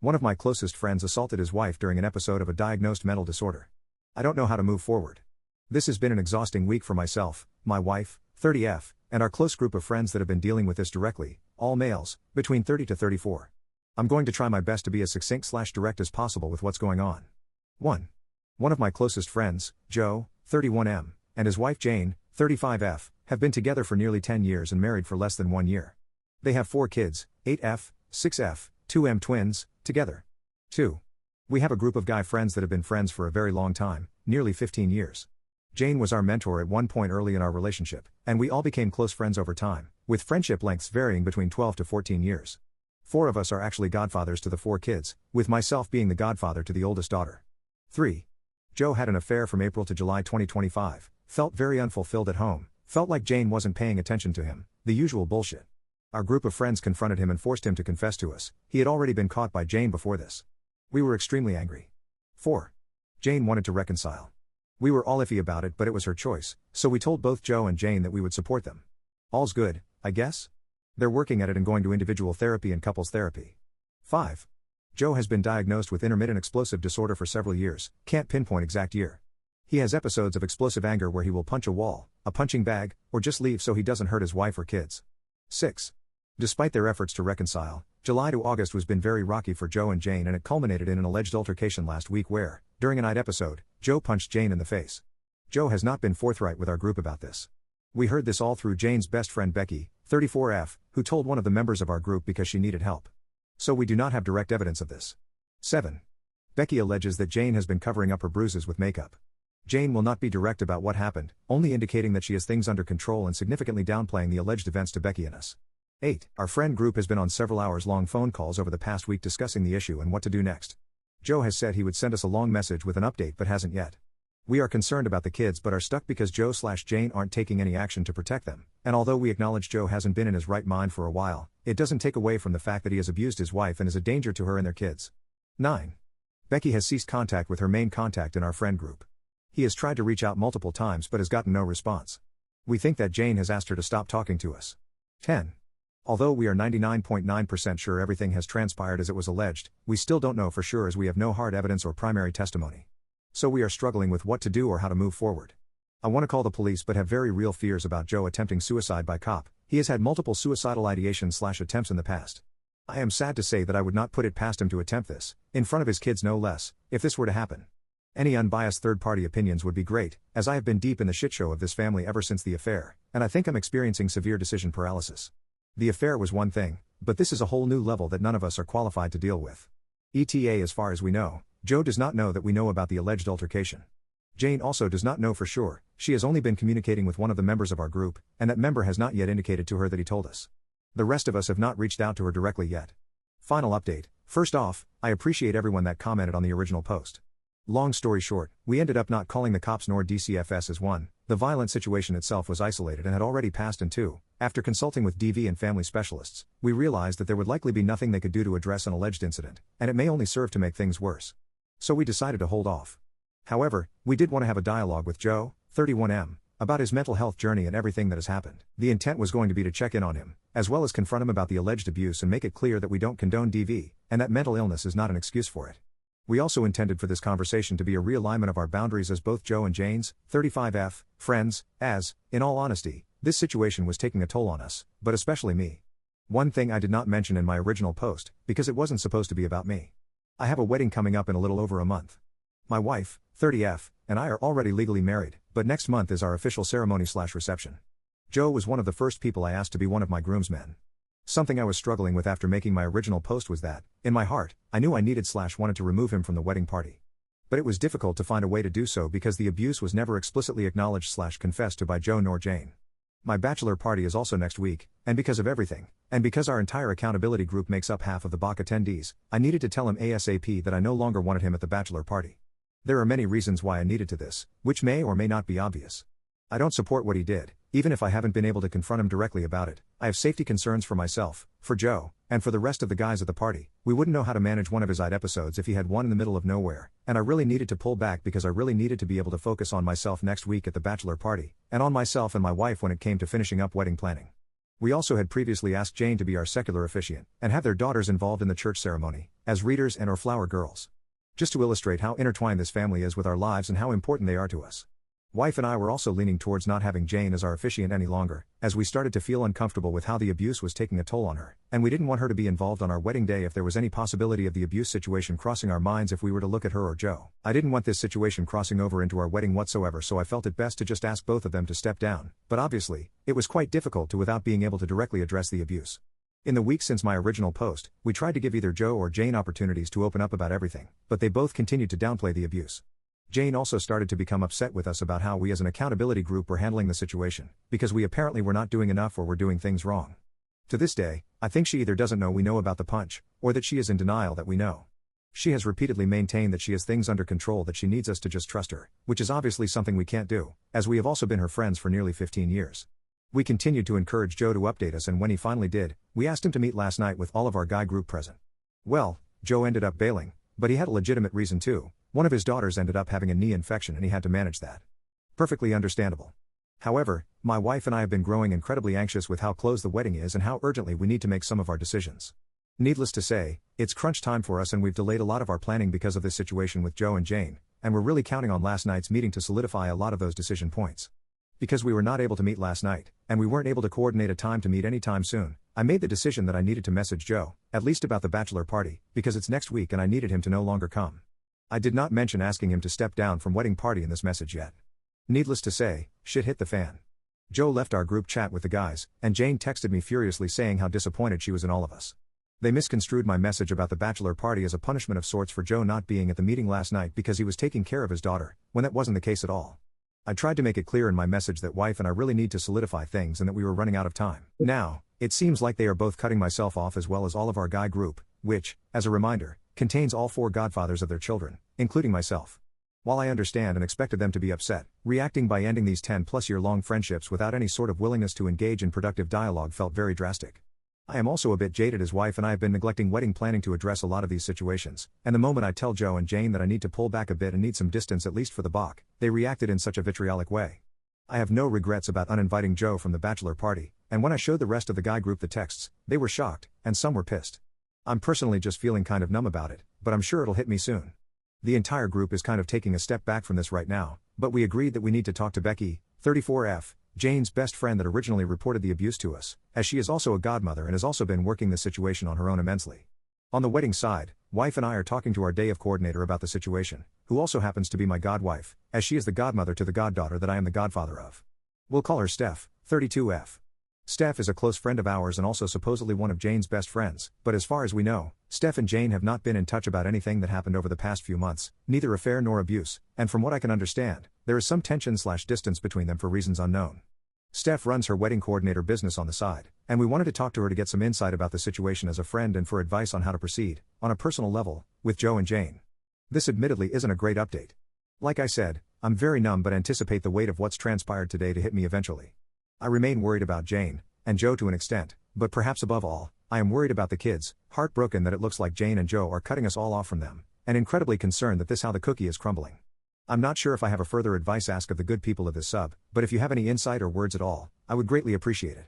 One of my closest friends assaulted his wife during an episode of a diagnosed mental disorder. I don't know how to move forward. This has been an exhausting week for myself, my wife, 30F, and our close group of friends that have been dealing with this directly, all males, between 30 to 34. I'm going to try my best to be as succinct/direct as possible with what's going on. 1. One of my closest friends, Joe, 31M, and his wife Jane, 35F, have been together for nearly 10 years and married for less than 1 year. They have 4 kids, 8F, 6F, 2M twins, together. 2. We have a group of guy friends that have been friends for a very long time, nearly 15 years. Jane was our mentor at one point early in our relationship, and we all became close friends over time, with friendship lengths varying between 12 to 14 years. 4 of us are actually godfathers to the 4 kids, with myself being the godfather to the oldest daughter. 3. Joe had an affair from April to July 2025, felt very unfulfilled at home, felt like Jane wasn't paying attention to him, the usual bullshit. Our group of friends confronted him and forced him to confess to us. He had already been caught by Jane before this. We were extremely angry. 4. Jane wanted to reconcile. We were all iffy about it, but it was her choice, so we told both Joe and Jane that we would support them. All's good, I guess? They're working at it and going to individual therapy and couples therapy. 5. Joe has been diagnosed with intermittent explosive disorder for several years, can't pinpoint exact year. He has episodes of explosive anger where he will punch a wall, a punching bag, or just leave so he doesn't hurt his wife or kids. 6. Despite their efforts to reconcile, July to August has been very rocky for Joe and Jane, and it culminated in an alleged altercation last week where, during a night episode, Joe punched Jane in the face. Joe has not been forthright with our group about this. We heard this all through Jane's best friend Becky, 34F, who told one of the members of our group because she needed help. So we do not have direct evidence of this. 7. Becky alleges that Jane has been covering up her bruises with makeup. Jane will not be direct about what happened, only indicating that she has things under control and significantly downplaying the alleged events to Becky and us. 8. Our friend group has been on several hours-long phone calls over the past week discussing the issue and what to do next. Joe has said he would send us a long message with an update but hasn't yet. We are concerned about the kids but are stuck because Joe/Jane aren't taking any action to protect them, and although we acknowledge Joe hasn't been in his right mind for a while, it doesn't take away from the fact that he has abused his wife and is a danger to her and their kids. 9. Becky has ceased contact with her main contact in our friend group. He has tried to reach out multiple times but has gotten no response. We think that Jane has asked her to stop talking to us. 10. Although we are 99.9% sure everything has transpired as it was alleged, we still don't know for sure as we have no hard evidence or primary testimony. So we are struggling with what to do or how to move forward. I want to call the police but have very real fears about Joe attempting suicide by cop. He has had multiple suicidal ideations/attempts in the past. I am sad to say that I would not put it past him to attempt this, in front of his kids no less, if this were to happen. Any unbiased third-party opinions would be great, as I have been deep in the shitshow of this family ever since the affair, and I think I'm experiencing severe decision paralysis. The affair was one thing, but this is a whole new level that none of us are qualified to deal with. ETA as far as we know, Joe does not know that we know about the alleged altercation. Jane also does not know for sure, she has only been communicating with one of the members of our group, and that member has not yet indicated to her that he told us. The rest of us have not reached out to her directly yet. Final update. First off, I appreciate everyone that commented on the original post. Long story short, we ended up not calling the cops nor DCFS as one. The violent situation itself was isolated and had already passed, and 2, after consulting with DV and family specialists, we realized that there would likely be nothing they could do to address an alleged incident, and it may only serve to make things worse. So we decided to hold off. However, we did want to have a dialogue with Joe, 31M, about his mental health journey and everything that has happened. The intent was going to be to check in on him, as well as confront him about the alleged abuse and make it clear that we don't condone DV, and that mental illness is not an excuse for it. We also intended for this conversation to be a realignment of our boundaries as both Joe and Jane's, 35F, friends, as, in all honesty, this situation was taking a toll on us, but especially me. One thing I did not mention in my original post, because it wasn't supposed to be about me. I have a wedding coming up in a little over a month. My wife, 30F, and I are already legally married, but next month is our official ceremony/reception. Joe was one of the first people I asked to be one of my groomsmen. Something I was struggling with after making my original post was that, in my heart, I knew I needed/wanted to remove him from the wedding party. But it was difficult to find a way to do so because the abuse was never explicitly acknowledged/confessed to by Joe nor Jane. My bachelor party is also next week, and because of everything, and because our entire accountability group makes up half of the BAC attendees, I needed to tell him ASAP that I no longer wanted him at the bachelor party. There are many reasons why I needed to this, which may or may not be obvious. I don't support what he did, even if I haven't been able to confront him directly about it. I have safety concerns for myself, for Joe, and for the rest of the guys at the party. We wouldn't know how to manage one of his episodes if he had one in the middle of nowhere, and I really needed to pull back because I really needed to be able to focus on myself next week at the bachelor party, and on myself and my wife when it came to finishing up wedding planning. We also had previously asked Jane to be our secular officiant, and have their daughters involved in the church ceremony, as readers and or flower girls. Just to illustrate how intertwined this family is with our lives and how important they are to us. Wife and I were also leaning towards not having Jane as our officiant any longer, as we started to feel uncomfortable with how the abuse was taking a toll on her, and we didn't want her to be involved on our wedding day if there was any possibility of the abuse situation crossing our minds if we were to look at her or Joe. I didn't want this situation crossing over into our wedding whatsoever, so I felt it best to just ask both of them to step down, but obviously, it was quite difficult to without being able to directly address the abuse. In the weeks since my original post, we tried to give either Joe or Jane opportunities to open up about everything, but they both continued to downplay the abuse. Jane also started to become upset with us about how we as an accountability group were handling the situation, because we apparently were not doing enough or were doing things wrong. To this day, I think she either doesn't know we know about the punch, or that she is in denial that we know. She has repeatedly maintained that she has things under control, that she needs us to just trust her, which is obviously something we can't do, as we have also been her friends for nearly 15 years. We continued to encourage Joe to update us, and when he finally did, we asked him to meet last night with all of our guy group present. Well, Joe ended up bailing, but he had a legitimate reason too. One of his daughters ended up having a knee infection and he had to manage that. Perfectly understandable. However, my wife and I have been growing incredibly anxious with how close the wedding is and how urgently we need to make some of our decisions. Needless to say, it's crunch time for us, and we've delayed a lot of our planning because of this situation with Joe and Jane, and we're really counting on last night's meeting to solidify a lot of those decision points. Because we were not able to meet last night, and we weren't able to coordinate a time to meet anytime soon, I made the decision that I needed to message Joe, at least about the bachelor party, because it's next week and I needed him to no longer come. I did not mention asking him to step down from wedding party in this message yet. Needless to say, shit hit the fan. Joe left our group chat with the guys, and Jane texted me furiously saying how disappointed she was in all of us. They misconstrued my message about the bachelor party as a punishment of sorts for Joe not being at the meeting last night because he was taking care of his daughter, when that wasn't the case at all. I tried to make it clear in my message that wife and I really need to solidify things and that we were running out of time. Now, it seems like they are both cutting myself off as well as all of our guy group, which, as a reminder, contains all 4 godfathers of their children, including myself. While I understand and expected them to be upset, reacting by ending these 10-plus-year-long friendships without any sort of willingness to engage in productive dialogue felt very drastic. I am also a bit jaded, as wife and I have been neglecting wedding planning to address a lot of these situations, and the moment I tell Joe and Jane that I need to pull back a bit and need some distance at least for the Bach, they reacted in such a vitriolic way. I have no regrets about uninviting Joe from the bachelor party, and when I showed the rest of the guy group the texts, they were shocked, and some were pissed. I'm personally just feeling kind of numb about it, but I'm sure it'll hit me soon. The entire group is kind of taking a step back from this right now, but we agreed that we need to talk to Becky, 34F, Jane's best friend that originally reported the abuse to us, as she is also a godmother and has also been working this situation on her own immensely. On the wedding side, wife and I are talking to our day of coordinator about the situation, who also happens to be my godwife, as she is the godmother to the goddaughter that I am the godfather of. We'll call her Steph, 32F. Steph is a close friend of ours and also supposedly one of Jane's best friends, but as far as we know, Steph and Jane have not been in touch about anything that happened over the past few months, neither affair nor abuse, and from what I can understand, there is some tension/distance between them for reasons unknown. Steph runs her wedding coordinator business on the side, and we wanted to talk to her to get some insight about the situation as a friend and for advice on how to proceed, on a personal level, with Joe and Jane. This admittedly isn't a great update. Like I said, I'm very numb but anticipate the weight of what's transpired today to hit me eventually. I remain worried about Jane, and Joe to an extent, but perhaps above all, I am worried about the kids, heartbroken that it looks like Jane and Joe are cutting us all off from them, and incredibly concerned that this how the cookie is crumbling. I'm not sure if I have a further advice ask of the good people of this sub, but if you have any insight or words at all, I would greatly appreciate it.